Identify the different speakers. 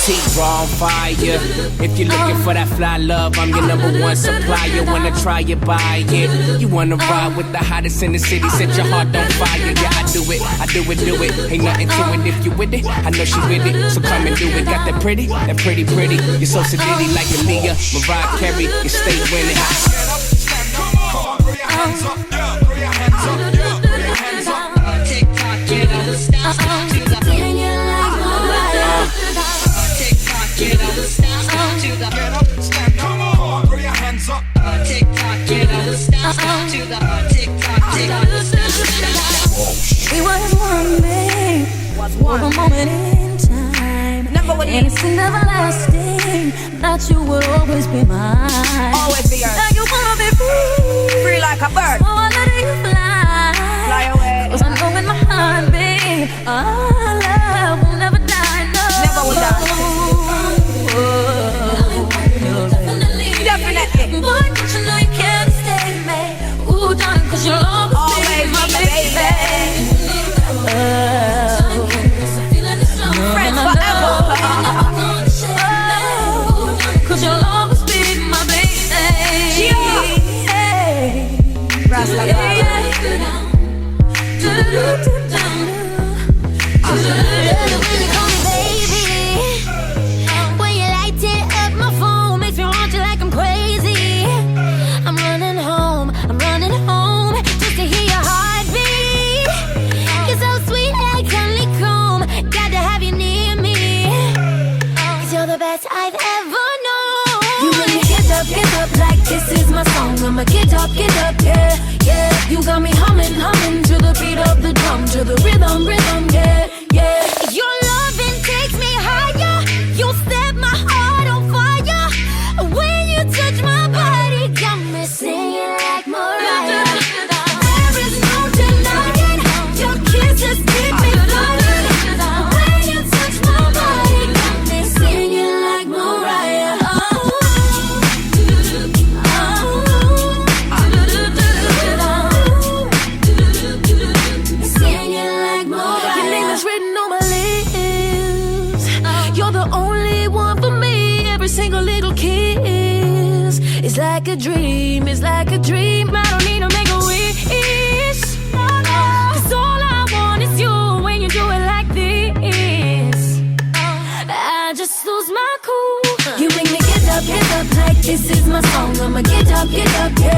Speaker 1: T-Raw on fire. If you're looking for that fly love, I'm your #1 supplier. Wanna try it, buy it. You wanna ride with the hottest in the city, set your heart on fire. Yeah, I do it, do it. Ain't nothing to it if you with it. I know she with it, so come and do it. Got that pretty. You're so sedity like Aaliyah, Mariah Carey. You stay winning.
Speaker 2: Get up, stand up, come on, throw your hands up, yeah, throw your hands up, yeah, throw your hands up.
Speaker 3: TikTok, get on the stop, stop to the
Speaker 4: Singing like Mariah.
Speaker 3: TikTok, get on the stop, stop to the
Speaker 2: Get up, stand up, come on, throw your hands up.
Speaker 3: TikTok, get on the stop, stop to the TikTok,
Speaker 4: We was one babe, for a moment in time. And it's never lasting, that you will always be mine.
Speaker 5: Always be yours.
Speaker 4: Now you wanna be free,
Speaker 5: Free like a bird.
Speaker 4: so I'll let you fly.
Speaker 5: Fly away.
Speaker 4: 'Cause I know in my heart, babe, our love will never die, no.
Speaker 5: Never will die. Definitely.
Speaker 4: Boy, don't you know you can't stay, man. Ooh, darling, 'cause you'll always be
Speaker 5: Always
Speaker 4: my
Speaker 5: be my
Speaker 4: baby.
Speaker 5: Friends forever.
Speaker 4: Cause you'll always be my baby. When you light it up, my phone makes me want you like I'm crazy. I'm running home just to hear your heartbeat. You're so sweet like honeycomb, got to have you near me. 'Cause you're the best I've ever known. You make me get up like this is my song. I'ma get up, yeah, yeah. You got me humming to the beat of the drum, to the rhythm, yeah, yeah. Your loving takes me higher. You set my heart on fire. When you touch my body, got me singing like Mariah. There is no denying your kisses keep me flying. When you touch my body, got me singing like Mariah. Singing like Mariah. Your name is written on my lips. You're the only one for me. Every single little kiss is like a dream. I don't need to make a wish. 'Cause all I want is you when you do it like this. I just lose my cool. You make me get up like this is my song. I'ma get up, yeah.